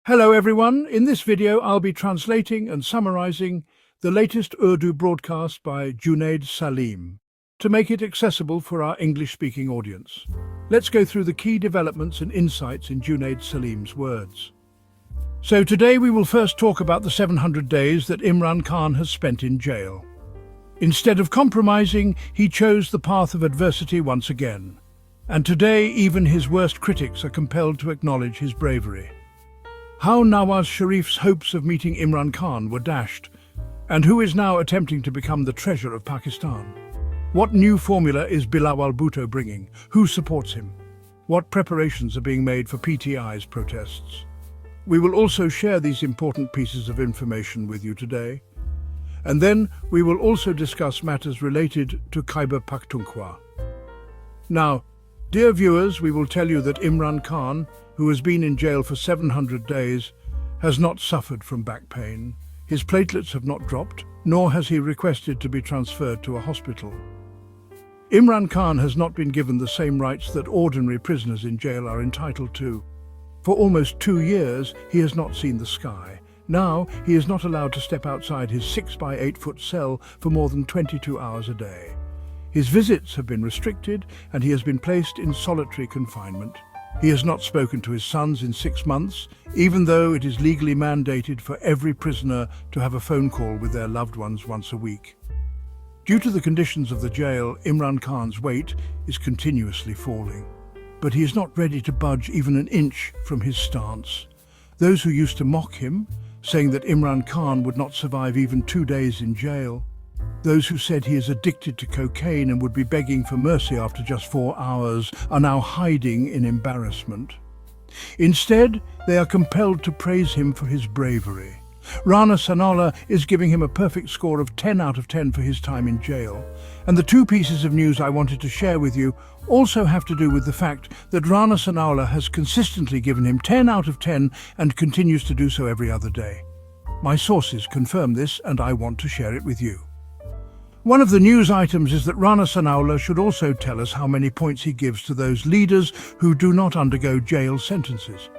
Hello everyone, in this video I'll be translating and summarizing the latest Urdu broadcast by Junaid Saleem to make it accessible for our English-speaking audience. Let's go through the key developments and insights in Junaid Saleem's words. So today we will first talk about the 700 days that Imran Khan has spent in jail. Instead of compromising, he chose the path of adversity once again. And today even his worst critics are compelled to acknowledge his bravery. How Nawaz Sharif's hopes of meeting Imran Khan were dashed, and who is now attempting to become the treasure of Pakistan. What new formula is Bilawal Bhutto bringing? Who supports him? What preparations are being made for PTI's protests? We will also share these important pieces of information with you today. And then we will also discuss matters related to Khyber Pakhtunkhwa. Now, dear viewers, we will tell you that Imran Khan, who has been in jail for 700 days, has not suffered from back pain. His platelets have not dropped, nor has he requested to be transferred to a hospital. Imran Khan has not been given the same rights that ordinary prisoners in jail are entitled to. For almost 2 years, he has not seen the sky. Now, he is not allowed to step outside his 6 by 8 foot cell for more than 22 hours a day. His visits have been restricted, and he has been placed in solitary confinement. He has not spoken to his sons in 6 months, even though it is legally mandated for every prisoner to have a phone call with their loved ones once a week. Due to the conditions of the jail, Imran Khan's weight is continuously falling. But he is not ready to budge even an inch from his stance. Those who used to mock him, saying that Imran Khan would not survive even 2 days in jail, those who said he is addicted to cocaine and would be begging for mercy after just 4 hours, are now hiding in embarrassment. Instead, they are compelled to praise him for his bravery. Rana Sanalla is giving him a perfect score of 10 out of 10 for his time in jail. And the 2 pieces of news I wanted to share with you also have to do with the fact that Rana Sanalla has consistently given him 10 out of 10 and continues to do so every other day. My sources confirm this, and I want to share it with you. One of the news items is that Rana Sanalla should also tell us how many points he gives to those leaders who do not undergo jail sentences.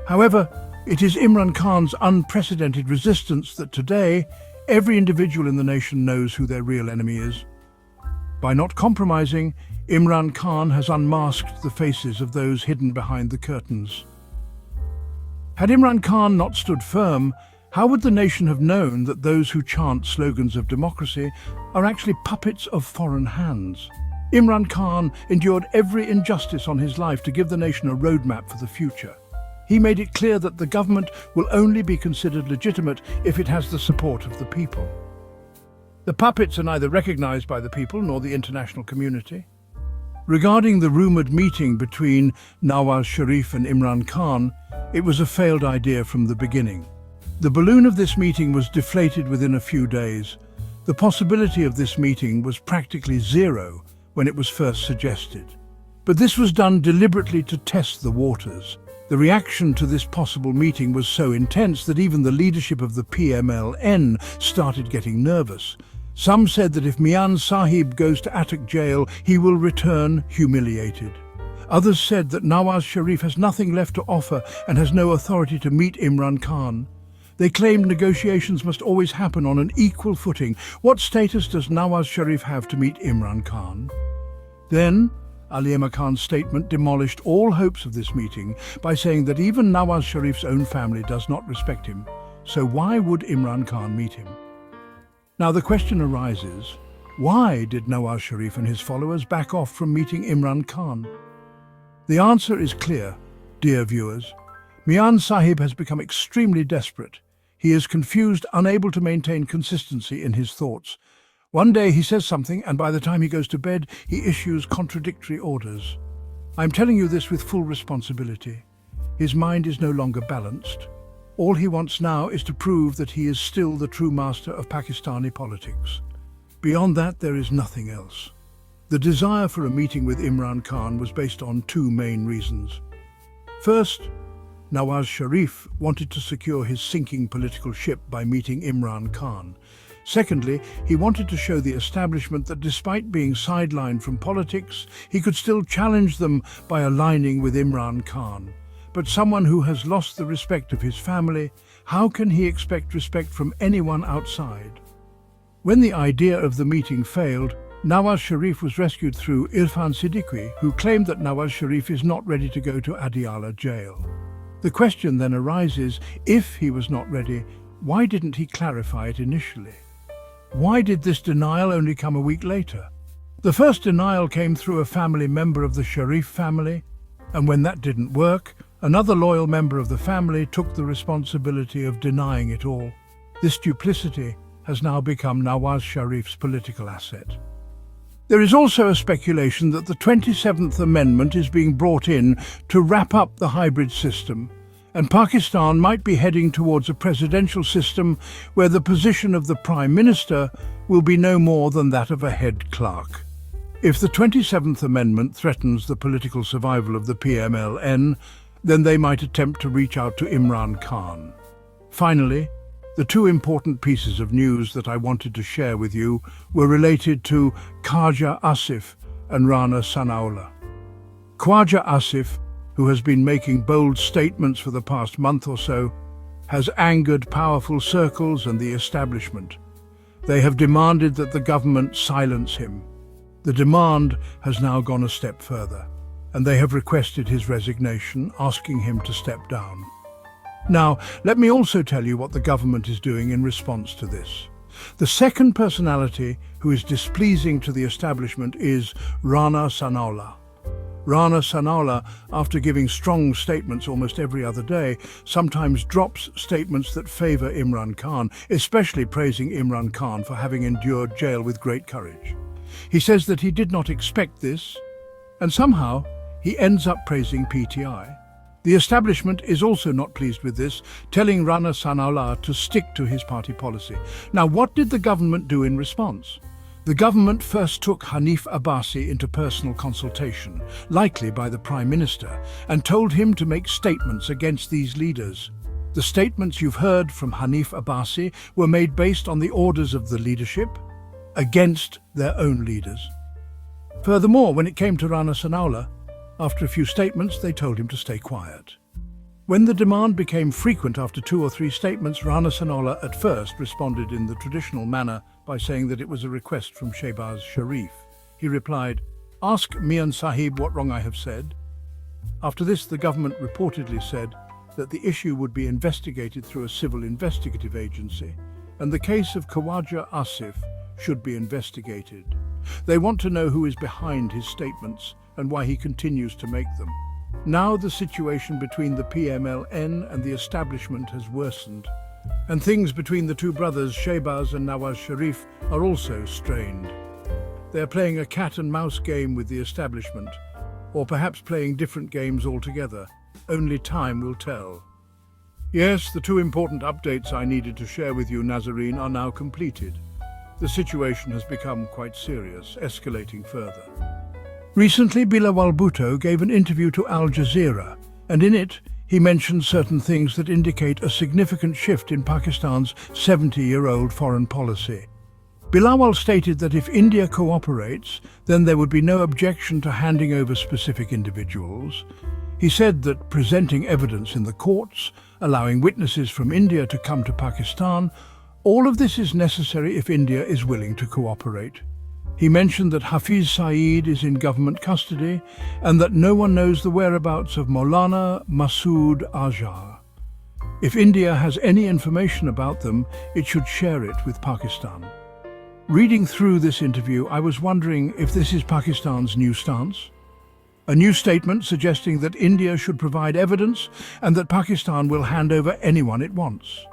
However, it is Imran Khan's unprecedented resistance that today every individual in the nation knows who their real enemy is. By not compromising, Imran Khan has unmasked the faces of those hidden behind the curtains. Had Imran Khan not stood firm, how would the nation have known that those who chant slogans of democracy are actually puppets of foreign hands? Imran Khan endured every injustice on his life to give the nation a roadmap for the future. He made it clear that the government will only be considered legitimate if it has the support of the people. The puppets are neither recognized by the people nor the international community. Regarding the rumored meeting between Nawaz Sharif and Imran Khan, it was a failed idea from the beginning. The balloon of this meeting was deflated within a few days. The possibility of this meeting was practically zero when it was first suggested. But this was done deliberately to test the waters. The reaction to this possible meeting was so intense that even the leadership of the PMLN started getting nervous. Some said that if Mian Sahib goes to Attock jail, he will return humiliated. Others said that Nawaz Sharif has nothing left to offer and has no authority to meet Imran Khan. They claimed negotiations must always happen on an equal footing. What status does Nawaz Sharif have to meet Imran Khan? Then, Alima Khan's statement demolished all hopes of this meeting by saying that even Nawaz Sharif's own family does not respect him. So why would Imran Khan meet him? Now the question arises, why did Nawaz Sharif and his followers back off from meeting Imran Khan? The answer is clear, dear viewers. Mian Sahib has become extremely desperate. He is confused, unable to maintain consistency in his thoughts. One day he says something, and by the time he goes to bed, he issues contradictory orders. I'm telling you this with full responsibility. His mind is no longer balanced. All he wants now is to prove that he is still the true master of Pakistani politics. Beyond that, there is nothing else. The desire for a meeting with Imran Khan was based on 2 main reasons. First, Nawaz Sharif wanted to secure his sinking political ship by meeting Imran Khan. Secondly, he wanted to show the establishment that despite being sidelined from politics, he could still challenge them by aligning with Imran Khan. but someone who has lost the respect of his family, how can he expect respect from anyone outside? When the idea of the meeting failed, Nawaz Sharif was rescued through Irfan Siddiqui, who claimed that Nawaz Sharif is not ready to go to Adiala jail. The question then arises, if he was not ready, why didn't he clarify it initially? Why did this denial only come a week later? The first denial came through a family member of the Sharif family, and when that didn't work, another loyal member of the family took the responsibility of denying it all. This duplicity has now become Nawaz Sharif's political asset. There is also a speculation that the 27th Amendment is being brought in to wrap up the hybrid system, and Pakistan might be heading towards a presidential system where the position of the Prime Minister will be no more than that of a head clerk. If the 27th Amendment threatens the political survival of the PMLN, then they might attempt to reach out to Imran Khan. Finally, the two important pieces of news that I wanted to share with you were related to Khwaja Asif and Rana Sanaullah. Khwaja Asif, who has been making bold statements for the past month or so, has angered powerful circles and the establishment. They have demanded that the government silence him. The demand has now gone a step further, and they have requested his resignation, asking him to step down. Now, let me also tell you what the government is doing in response to this. The second personality who is displeasing to the establishment is Rana Sanaullah. Rana Sanaullah, after giving strong statements almost every other day, sometimes drops statements that favour Imran Khan, especially praising Imran Khan for having endured jail with great courage. He says that he did not expect this, and somehow he ends up praising PTI. The establishment is also not pleased with this, telling Rana Sanaullah to stick to his party policy. Now, what did the government do in response? The government first took Hanif Abbasi into personal consultation, likely by the Prime Minister, and told him to make statements against these leaders. The statements you've heard from Hanif Abbasi were made based on the orders of the leadership against their own leaders. Furthermore, when it came to Rana Sanaullah, after a few statements, they told him to stay quiet. When the demand became frequent after 2 or 3 statements, Rana Sanaullah at first responded in the traditional manner by saying that it was a request from Shahbaz Sharif. He replied, "Ask Mian Sahib what wrong I have said." After this, the government reportedly said that the issue would be investigated through a civil investigative agency, and the case of Khwaja Asif should be investigated. They want to know who is behind his statements and why he continues to make them. Now the situation between the PMLN and the establishment has worsened, and things between the two brothers, Shahbaz and Nawaz Sharif, are also strained. They are playing a cat-and-mouse game with the establishment, or perhaps playing different games altogether. Only time will tell. Yes, the 2 important updates I needed to share with you, Nazarene, are now completed. The situation has become quite serious, escalating further. Recently, Bilawal Bhutto gave an interview to Al Jazeera, and in it, he mentioned certain things that indicate a significant shift in Pakistan's 70-year-old foreign policy. Bilawal stated that if India cooperates, then there would be no objection to handing over specific individuals. He said that presenting evidence in the courts, allowing witnesses from India to come to Pakistan, all of this is necessary if India is willing to cooperate. He mentioned that Hafiz Saeed is in government custody and that no one knows the whereabouts of Maulana Masood Azhar. If India has any information about them, it should share it with Pakistan. Reading through this interview, I was wondering if this is Pakistan's new stance. A new statement suggesting that India should provide evidence and that Pakistan will hand over anyone it wants.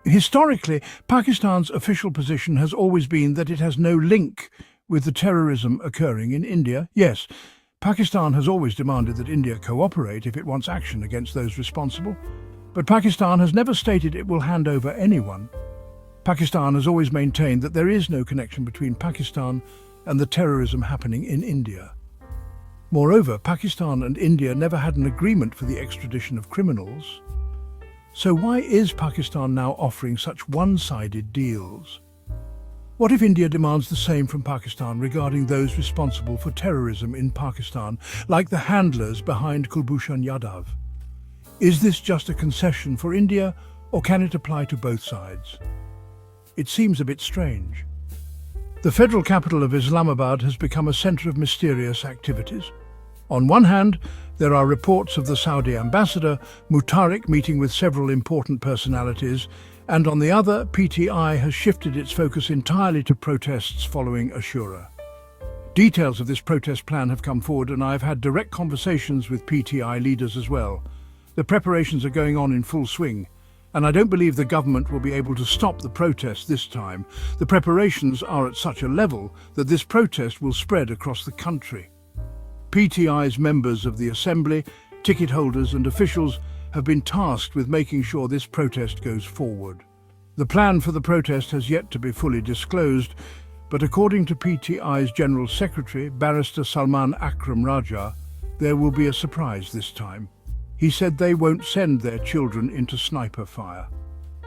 Historically, Pakistan's official position has always been that it has no link with the terrorism occurring in India. Yes, Pakistan has always demanded that India cooperate if it wants action against those responsible, but Pakistan has never stated it will hand over anyone. Pakistan has always maintained that there is no connection between Pakistan and the terrorism happening in India. Moreover, Pakistan and India never had an agreement for the extradition of criminals. So why is Pakistan now offering such one-sided deals? What if India demands the same from Pakistan regarding those responsible for terrorism in Pakistan, like the handlers behind Kulbhushan Yadav? Is this just a concession for India, or can it apply to both sides? It seems a bit strange. The federal capital of Islamabad has become a centre of mysterious activities. On one hand, there are reports of the Saudi ambassador, Mutarik, meeting with several important personalities, and on the other, PTI has shifted its focus entirely to protests following Ashura. Details of this protest plan have come forward, and I have had direct conversations with PTI leaders as well. The preparations are going on in full swing, and I don't believe the government will be able to stop the protest this time. The preparations are at such a level that this protest will spread across the country. PTI's members of the assembly, ticket holders and officials have been tasked with making sure this protest goes forward. The plan for the protest has yet to be fully disclosed, but according to PTI's General Secretary, Barrister Salman Akram Raja, there will be a surprise this time. He said they won't send their children into sniper fire.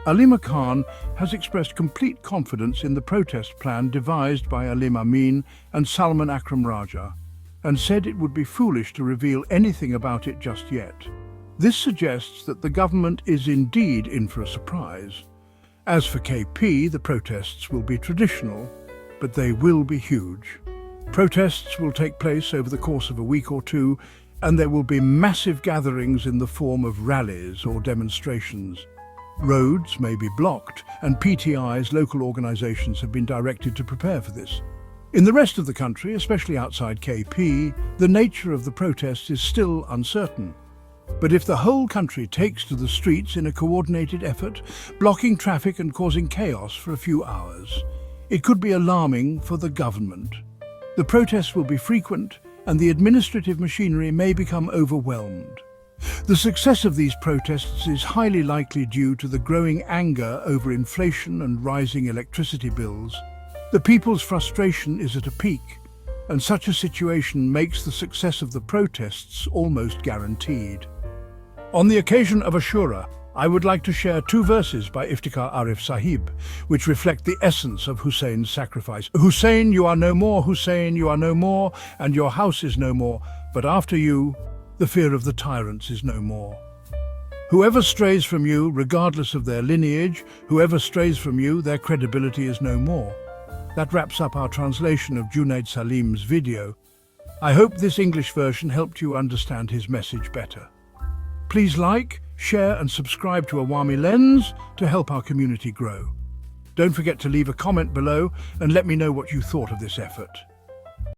Alima Khan has expressed complete confidence in the protest plan devised by Alim Amin and Salman Akram Raja, and said it would be foolish to reveal anything about it just yet. This suggests that the government is indeed in for a surprise. As for KP, the protests will be traditional, but they will be huge. Protests will take place over the course of a week or two, and there will be massive gatherings in the form of rallies or demonstrations. Roads may be blocked, and PTI's local organisations have been directed to prepare for this. In the rest of the country, especially outside KP, the nature of the protests is still uncertain. But if the whole country takes to the streets in a coordinated effort, blocking traffic and causing chaos for a few hours, it could be alarming for the government. The protests will be frequent, and the administrative machinery may become overwhelmed. The success of these protests is highly likely due to the growing anger over inflation and rising electricity bills. The people's frustration is at a peak, and such a situation makes the success of the protests almost guaranteed. On the occasion of Ashura, I would like to share two verses by Iftikhar Arif Sahib, which reflect the essence of Hussein's sacrifice. Hussein, you are no more, Hussein, you are no more, and your house is no more, but after you, the fear of the tyrants is no more. Whoever strays from you, regardless of their lineage, whoever strays from you, their credibility is no more. That wraps up our translation of Junaid Saleem's video. I hope this English version helped you understand his message better. Please like, share and subscribe to Awami Lens to help our community grow. Don't forget to leave a comment below and let me know what you thought of this effort.